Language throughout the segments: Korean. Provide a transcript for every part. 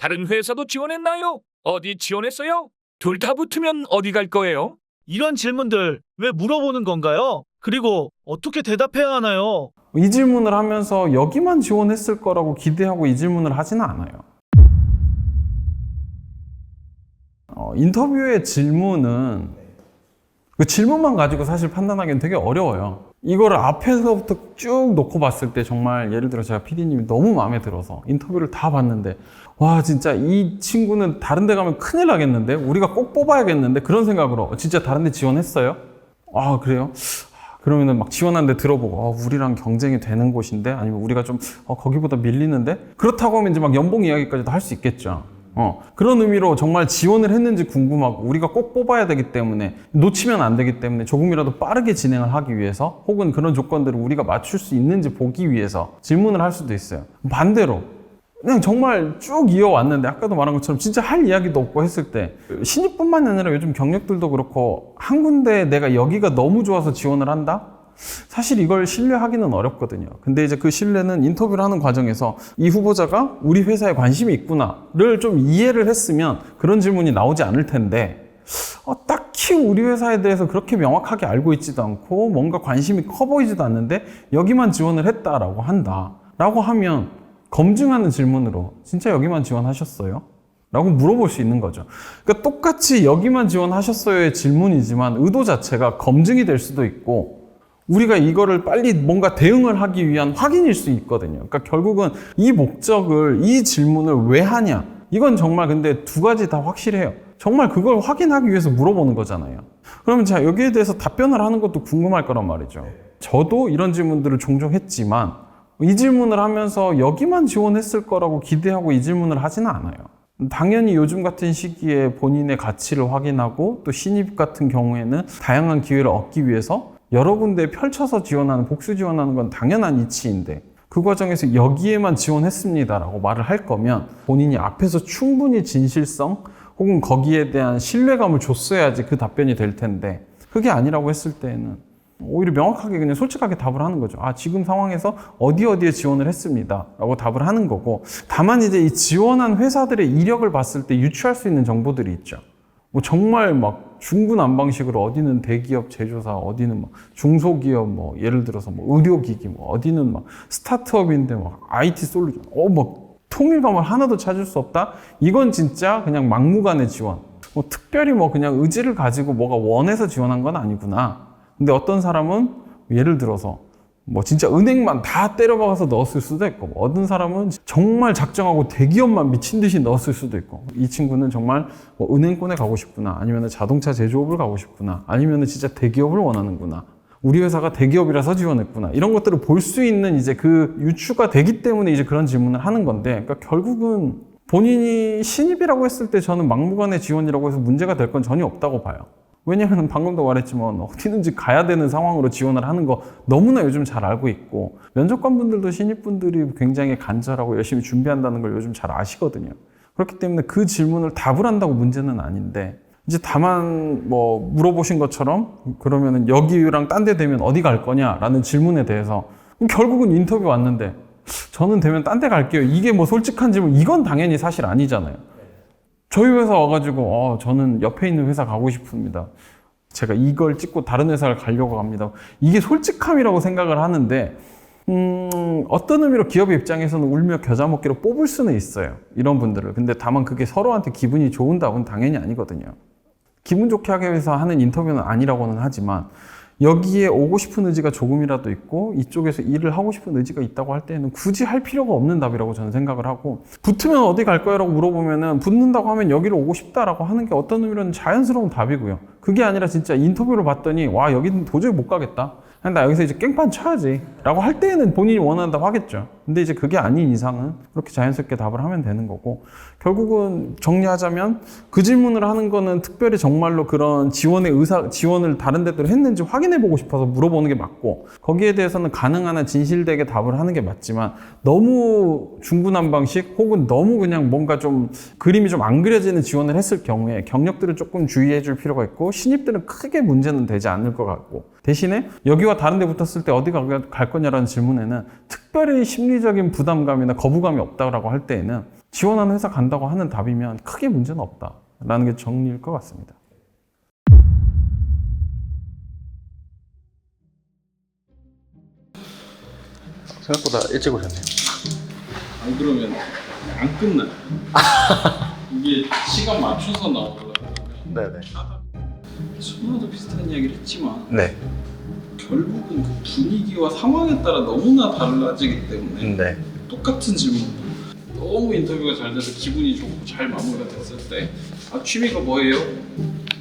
다른 회사도 지원했나요? 어디 지원했어요? 둘 다 붙으면 어디 갈 거예요? 이런 질문들 왜 물어보는 건가요? 그리고 어떻게 대답해야 하나요? 이 질문을 하면서 여기만 지원했을 거라고 기대하고 이 질문을 하지는 않아요. 인터뷰의 질문은 그 질문만 가지고 사실 판단하기는 되게 어려워요. 이거를 앞에서부터 쭉 놓고 봤을 때 정말 예를 들어 제가 PD님이 너무 마음에 들어서 인터뷰를 다 봤는데 와 진짜 이 친구는 다른 데 가면 큰일 나겠는데 우리가 꼭 뽑아야겠는데 그런 생각으로 진짜 다른 데 지원했어요? 아 그래요? 그러면은 막 지원하는데 들어보고 우리랑 경쟁이 되는 곳인데 아니면 우리가 좀 거기보다 밀리는데 그렇다고 하면 이제 막 연봉 이야기까지도 할 수 있겠죠. 그런 의미로 정말 지원을 했는지 궁금하고 우리가 꼭 뽑아야 되기 때문에 놓치면 안 되기 때문에 조금이라도 빠르게 진행을 하기 위해서 혹은 그런 조건들을 우리가 맞출 수 있는지 보기 위해서 질문을 할 수도 있어요. 반대로 그냥 정말 쭉 이어왔는데 아까도 말한 것처럼 진짜 할 이야기도 없고 했을 때 신입뿐만 아니라 요즘 경력들도 그렇고 한 군데 내가 여기가 너무 좋아서 지원을 한다? 사실 이걸 신뢰하기는 어렵거든요. 근데 이제 그 신뢰는 인터뷰를 하는 과정에서 이 후보자가 우리 회사에 관심이 있구나를 좀 이해를 했으면 그런 질문이 나오지 않을 텐데 딱히 우리 회사에 대해서 그렇게 명확하게 알고 있지도 않고 뭔가 관심이 커 보이지도 않는데 여기만 지원을 했다라고 한다 라고 하면 검증하는 질문으로 진짜 여기만 지원하셨어요? 라고 물어볼 수 있는 거죠. 그러니까 똑같이 여기만 지원하셨어요의 질문이지만 의도 자체가 검증이 될 수도 있고 우리가 이거를 빨리 뭔가 대응을 하기 위한 확인일 수 있거든요. 그러니까 결국은 이 목적을, 이 질문을 왜 하냐? 이건 정말 근데 두 가지 다 확실해요. 정말 그걸 확인하기 위해서 물어보는 거잖아요. 그러면 자, 여기에 대해서 답변을 하는 것도 궁금할 거란 말이죠. 저도 이런 질문들을 종종 했지만 이 질문을 하면서 여기만 지원했을 거라고 기대하고 이 질문을 하지는 않아요. 당연히 요즘 같은 시기에 본인의 가치를 확인하고 또 신입 같은 경우에는 다양한 기회를 얻기 위해서 여러 군데 펼쳐서 지원하는, 복수 지원하는 건 당연한 이치인데 그 과정에서 여기에만 지원했습니다라고 말을 할 거면 본인이 앞에서 충분히 진실성 혹은 거기에 대한 신뢰감을 줬어야지 그 답변이 될 텐데 그게 아니라고 했을 때는 오히려 명확하게 그냥 솔직하게 답을 하는 거죠. 지금 상황에서 어디에 지원을 했습니다 라고 답을 하는 거고 다만 이제 이 지원한 회사들의 이력을 봤을 때 유추할 수 있는 정보들이 있죠. 뭐 정말 막 중구난방식으로 어디는 대기업 제조사, 어디는 막 중소기업, 뭐 예를 들어서 뭐 의료기기, 뭐 어디는 막 스타트업인데 막 IT 솔루션, 뭐 통일감을 하나도 찾을 수 없다? 이건 진짜 그냥 막무가내 지원. 뭐 특별히 뭐 그냥 의지를 가지고 뭐가 원해서 지원한 건 아니구나. 근데 어떤 사람은 예를 들어서 뭐 진짜 은행만 다 때려박아서 넣었을 수도 있고 어떤 사람은 정말 작정하고 대기업만 미친 듯이 넣었을 수도 있고 이 친구는 정말 뭐 은행권에 가고 싶구나 아니면 자동차 제조업을 가고 싶구나 아니면 진짜 대기업을 원하는구나 우리 회사가 대기업이라서 지원했구나 이런 것들을 볼 수 있는 이제 그 유추가 되기 때문에 이제 그런 질문을 하는 건데 그러니까 결국은 본인이 신입이라고 했을 때 저는 막무가내 지원이라고 해서 문제가 될 건 전혀 없다고 봐요. 왜냐하면 방금도 말했지만 어디든지 가야 되는 상황으로 지원을 하는 거 너무나 요즘 잘 알고 있고 면접관분들도 신입분들이 굉장히 간절하고 열심히 준비한다는 걸 요즘 잘 아시거든요. 그렇기 때문에 그 질문을 답을 한다고 문제는 아닌데 이제 다만 뭐 물어보신 것처럼 그러면은 여기랑 딴 데 되면 어디 갈 거냐라는 질문에 대해서 결국은 인터뷰 왔는데 저는 되면 딴 데 갈게요. 이게 뭐 솔직한 질문 이건 당연히 사실 아니잖아요. 저희 회사 와가지고 저는 옆에 있는 회사 가고 싶습니다. 제가 이걸 찍고 다른 회사를 가려고 합니다. 이게 솔직함이라고 생각을 하는데 어떤 의미로 기업의 입장에서는 울며 겨자 먹기로 뽑을 수는 있어요. 이런 분들을. 근데 다만 그게 서로한테 기분이 좋은 답은 당연히 아니거든요. 기분 좋게 하기 위해서 하는 인터뷰는 아니라고는 하지만 여기에 오고 싶은 의지가 조금이라도 있고 이쪽에서 일을 하고 싶은 의지가 있다고 할 때는 굳이 할 필요가 없는 답이라고 저는 생각을 하고 붙으면 어디 갈 거야? 라고 물어보면은 붙는다고 하면 여기로 오고 싶다라고 하는 게 어떤 의미로는 자연스러운 답이고요. 그게 아니라 진짜 인터뷰를 봤더니 와 여기는 도저히 못 가겠다. 나 여기서 이제 깽판 쳐야지 라고 할 때에는 본인이 원한다고 하겠죠. 근데 이제 그게 아닌 이상은 그렇게 자연스럽게 답을 하면 되는 거고 결국은 정리하자면 그 질문을 하는 거는 특별히 정말로 그런 지원을 다른 데들 했는지 확인해 보고 싶어서 물어보는 게 맞고 거기에 대해서는 가능한 한 진실되게 답을 하는 게 맞지만 너무 중구난방식 혹은 너무 그냥 뭔가 좀 그림이 좀 안 그려지는 지원을 했을 경우에 경력들은 조금 주의해 줄 필요가 있고 신입들은 크게 문제는 되지 않을 것 같고 대신에 여기와 다른 데 붙었을 때 어디 갈 거냐라는 질문에는 특별히 심리적인 부담감이나 거부감이 없다고 할 때에는 지원하는 회사 간다고 하는 답이면 크게 문제는 없다라는 게 정리일 것 같습니다. 생각보다 일찍 오셨네요. 안 그러면 안 끝나요. 이게 시간 맞춰서 나오려면 네네. 수능도 비슷한 이야기를 했지만 네. 결국은 그 분위기와 상황에 따라 너무나 달라지기 때문에 네. 똑같은 질문도 너무 인터뷰가 잘 돼서 기분이 좋고 잘 마무리가 됐을 때 취미가 뭐예요?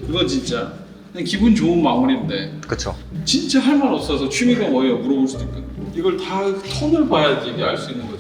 그거 진짜 그냥 기분 좋은 마무리인데 그쵸. 진짜 할 말 없어서 취미가 뭐예요? 물어볼 수도 있고 이걸 다 톤을 봐야지 이게 알 수 있는 거죠.